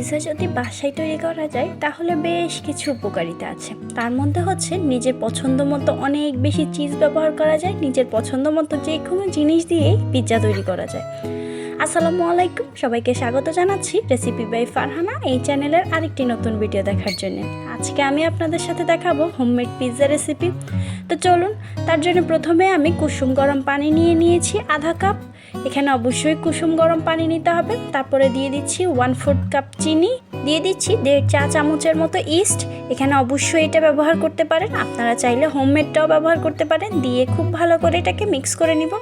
Pizza যদি বাসায় তৈরি করা যায় তাহলে বেশ কিছু উপকারিতা আছে। তার মধ্যে হচ্ছে নিজের পছন্দ মতো অনেক বেশি চিজ ব্যবহার করা যায়, নিজের পছন্দ মতো যে কোনো জিনিস দিয়েই পিৎজা তৈরি করা যায়। আসসালামু আলাইকুম, সবাইকে স্বাগত জানাচ্ছি রেসিপি বাই ফারহানা এই চ্যানেলের আরেকটি নতুন ভিডিও দেখার জন্য। আজকে আমি আপনাদের সাথে দেখাবো হোমমেড পিৎজা রেসিপি। তো চলুন, তার জন্য প্রথমে আমি কুসুম গরম পানি নিয়েছি আধা কাপ। এখানে অবশ্যই কুসুম গরম পানি নিতে হবে। তারপরে দিয়ে দিচ্ছি 1/4 কাপ চিনি, দিয়ে দিচ্ছি 1.5 চা চামচের মতো ইস্ট। এখানে অবশ্যই এটা ব্যবহার করতে পারেন, আপনারা চাইলে হোমমেডটাও ব্যবহার করতে পারেন। দিয়ে খুব ভালো করে এটাকে মিক্স করে নিব।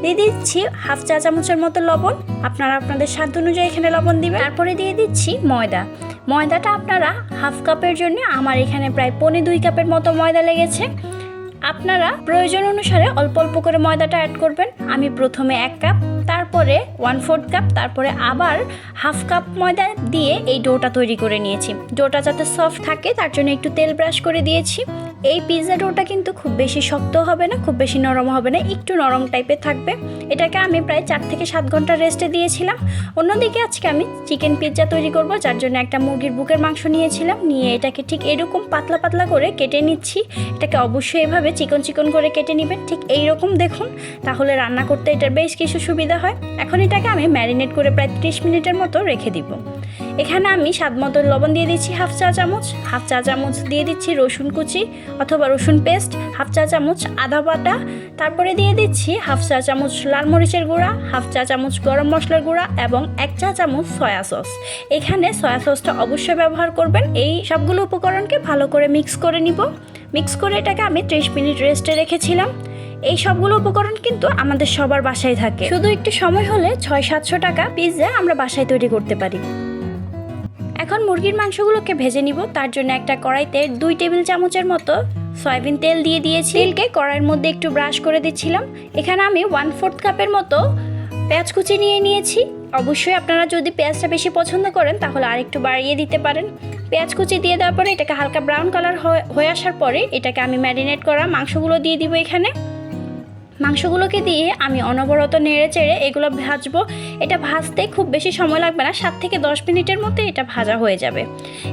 দিয়ে দিচ্ছি 1/2 চা চামচের মতো লবণ, আপনারা আপনাদের স্বাদ অনুযায়ী এখানে লবণ দিবেন। তারপরে দিয়ে দিচ্ছি ময়দাটা আপনারা 1/2 কাপের জন্য, আমার এখানে প্রায় 1.25 কাপের মতো ময়দা লেগেছে। আপনারা প্রয়োজন অনুসারে অল্প অল্প করে ময়দাটা অ্যাড করবেন। আমি প্রথমে 1 কাপ, তারপরে 1/4 কাপ, তারপরে আবার 1/2 কাপ ময়দা দিয়ে এই ডোটা তৈরি করে নিয়েছি। ডোটা যাতে সফট থাকে তার জন্য একটু তেল ব্রাশ করে দিয়েছি। এই পিৎজা ডোটা কিন্তু খুব বেশি শক্ত হবে না, খুব বেশি নরম হবে না, একটু নরম টাইপের থাকবে। এটাকে আমি প্রায় 4 থেকে 7 ঘন্টা রেস্টে দিয়েছিলাম। অন্যদিকে আজকে আমি চিকেন পিৎজা তৈরি করব, যার জন্য একটা মুরগির বুকের মাংস নিয়েছিলাম। নিয়ে এটাকে ঠিক এরকম পাতলা পাতলা করে কেটে নিচ্ছি। এটাকে অবশ্যই এভাবে চিকন চিকন করে কেটে নেবেন, ঠিক এইরকম দেখুন, তাহলে রান্না করতে এটার বেশ কিছু সুবিধা হয়। এখন এটাকে আমি ম্যারিনেট করে প্রায় 30 মিনিটের মতো রেখে দিব। এখানে আমি স্বাদ মতো লবণ দিয়ে দিচ্ছি 1/2 চা চামচ, 1/2 চা চামচ দিয়ে দিচ্ছি রসুন কুচি অথবা রসুন পেস্ট, 1/2 চা চামচ আদা বাটা, তারপরে দিয়ে দিচ্ছি 1/2 চা চামচ লাল মরিচের গুঁড়া, 1/2 চা চামচ গরম মশলার গুঁড়া এবং 1 চা চামচ সয়া সস। এখানে সয়া সসটা অবশ্যই ব্যবহার করবেন। এই সবগুলো উপকরণকে ভালো করে মিক্স করে নিব। মিক্স করে এটাকে আমি 30 মিনিট রেস্টে রেখেছিলাম। এই সবগুলো উপকরণ কিন্তু আমাদের সবার বাসায় থাকে, শুধু একটু সময় হলে 600-700 টাকা পিৎজা আমরা বাসায় তৈরি করতে পারি। এখন মুরগির মাংসগুলোকে ভেজে নিব। তার জন্য একটা কড়াইতে 2 টেবিল চামচের মতো সয়াবিন তেল দিয়ে দিয়েছি। তেলকে কড়াইয়ের মধ্যে একটু ব্রাশ করে দিচ্ছিলাম। এখানে আমি 1/4 কাপের মতো পেঁয়াজ কুচি নিয়েছি। অবশ্যই আপনারা যদি পেঁয়াজটা বেশি পছন্দ করেন তাহলে আরেকটু বাড়িয়ে দিতে পারেন। পেঁয়াজ কুচি দিয়ে দেওয়ার পরে এটাকে হালকা ব্রাউন কালার হয়ে আসার পরে এটাকে আমি ম্যারিনেট করা মাংসগুলো দিয়ে দিব। এখানে মাংসগুলোকে দিয়ে আমি অনবরত নেড়ে চেড়ে এগুলো ভাজবো। এটা ভাজতে খুব বেশি সময় লাগবে না, 7 থেকে 10 মিনিটের মধ্যে এটা ভাজা হয়ে যাবে।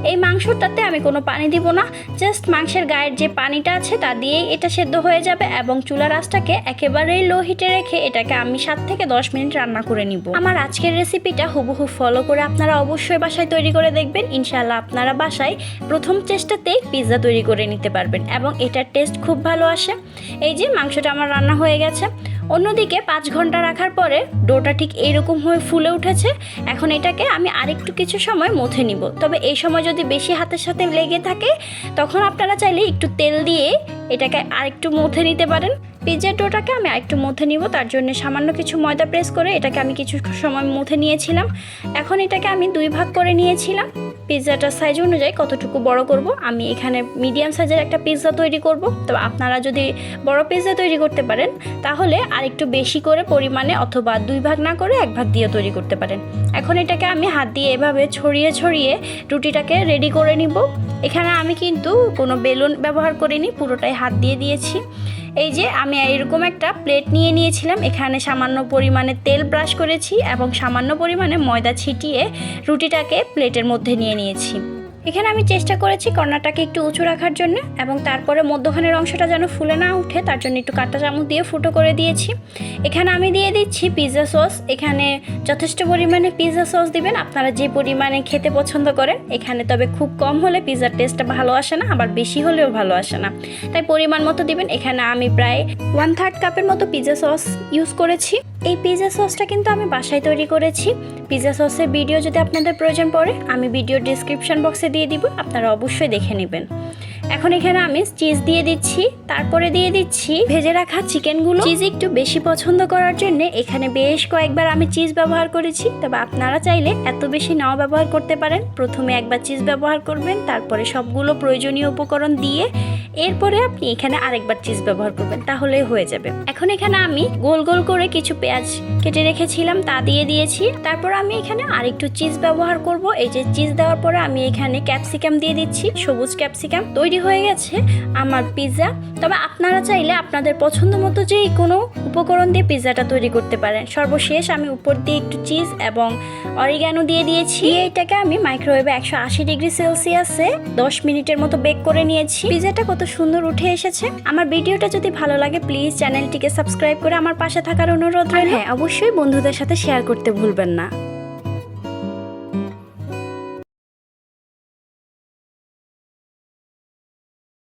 এই মাংসটাতে আমি কোনো পানি দিব না, জাস্ট মাংসের গায়ের যে পানিটা আছে তা দিয়েই এটা সেদ্ধ হয়ে যাবে। এবং চুলার আঁচটাকে একেবারেই লো হিটে রেখে এটাকে আমি 7 থেকে 10 মিনিট রান্না করে নিব। আমার আজকের রেসিপিটা হুবহু ফলো করে আপনারা অবশ্যই বাসায় তৈরি করে দেখবেন। ইনশাআল্লাহ আপনারা বাসায় প্রথম চেষ্টাতেই পিৎজা তৈরি করে নিতে পারবেন এবং এটার টেস্ট খুব ভালো আসে। এই যে মাংসটা আমার রান্না হয়ে গেছে। অন্যদিকে 5 ঘন্টা রাখার পরে ডোটা ঠিক এইরকম হয়ে ফুলে উঠেছে। এখন এটাকে আমি আরেকটু কিছু সময় মথে নিব। তবে এই সময় যদি বেশি হাতের সাথে লেগে থাকে তখন আপনারা চাইলে একটু তেল দিয়ে এটাকে আরেকটু মথে নিতে পারেন। পিৎজার ডোটাকে আমি আরেকটু মথে নিব, তার জন্য সামান্য কিছু ময়দা প্রেস করে এটাকে আমি কিছু সময় মথে নিয়েছিলাম। এখন এটাকে আমি 2 ভাগ করে নিয়েছিলাম। পিৎজাটার সাইজ অনুযায়ী কতটুকু বড় করব, আমি এখানে মিডিয়াম সাইজের একটা পিৎজা তৈরি করব। তবে আপনারা যদি বড় পিৎজা তৈরি করতে পারেন তাহলে আরেকটু বেশি করে পরিমাণে অথবা 2 ভাগ না করে 1 ভাগ দিয়ে তৈরি করতে পারেন। এখন এটাকে আমি হাত দিয়ে এভাবে ছড়িয়ে রুটিটাকে রেডি করে নিব। এখানে আমি কিন্তু কোনো বেলুন ব্যবহার করিনি, পুরোটাই হাত দিয়ে দিয়েছি। এই যে আমি এরকম একটা প্লেট নিয়েছিলাম, এখানে সামান্য পরিমাণে তেল ব্রাশ করেছি এবং সামান্য পরিমাণে ময়দা ছিটিয়ে রুটিটাকে প্লেটের মধ্যে নিয়েছি। এখানে আমি চেষ্টা করেছি কর্নারটাকে একটু উঁচু রাখার জন্য এবং তারপরে মধ্যখানের অংশটা যেন ফুলে না উঠে তার জন্য একটু কাঁটা চামচ দিয়ে ফুটো করে দিয়েছি। এখানে আমি দিয়ে দিচ্ছি পিৎজা সস। এখানে যথেষ্ট পরিমাণে পিৎজা সস দিবেন, আপনারা যে পরিমাণে খেতে পছন্দ করেন। এখানে তবে খুব কম হলে পিৎজার টেস্টটা ভালো আসে না, আবার বেশি হলেও ভালো আসে না, তাই পরিমাণ মতো দিবেন। এখানে আমি প্রায় 1/3 কাপের মতো পিৎজা সস ইউজ করেছি। এই পিৎজা সসটা কিন্তু আমি বাসায় তৈরি করেছি। পিৎজা সসের ভিডিও যদি আপনাদের প্রয়োজন পড়ে আমি ভিডিও ডেসক্রিপশন বক্সে দিয়ে দিব, আপনারা অবশ্যই দেখে নেবেন। এখন এখানে আমি চিজ দিয়ে দিচ্ছি, তারপরে দিয়ে দিচ্ছি ভেজে রাখা চিকেনগুলো। চিজ একটু বেশি পছন্দ করার জন্য এখানে বেশ কয়েকবার আমি চিজ ব্যবহার করেছি, তবে আপনারা চাইলে এত বেশি নাও ব্যবহার করতে পারেন। প্রথমে একবার চিজ ব্যবহার করবেন, তারপরে সবগুলো প্রয়োজনীয় উপকরণ দিয়ে এরপরে আপনি এখানে আরেকবার চিজ ব্যবহার করবেন, তাহলেই হয়ে যাবে। এখন এখানে আমি গোল গোল করে কিছু পেঁয়াজ কেটে রেখেছিলাম তা দিয়ে দিয়েছি। তারপর আমি এখানে আরেকটু চিজ ব্যবহার করব। এই যে চিজ দেওয়ার পরে আমি এখানে ক্যাপসিকাম দিয়ে দিচ্ছি, সবুজ ক্যাপসিকাম। তৈরি হয়ে গেছে আমার পিৎজা। তো তবে আপনারা চাইলে আপনাদের পছন্দ মতো যে কোনো উপকরণ দিয়ে পিৎজাটা তৈরি করতে পারেন। সর্বশেষ আমি উপর দিয়ে একটু চিজ এবং অরিগানো দিয়ে দিয়েছি। এটাকে আমি মাইক্রোওয়েভে 180 ডিগ্রি সেলসিয়াসে 10 মিনিটের মতো বেক করে নিয়েছি। পিৎজাটা কত সুন্দর উঠে এসেছে। আমার ভিডিওটা যদি ভালো লাগে প্লিজ চ্যানেলটিকে সাবস্ক্রাইব করে আমার পাশে থাকার অনুরোধ রইল। হ্যাঁ, অবশ্যই বন্ধুদের সাথে শেয়ার করতে ভুলবেন না।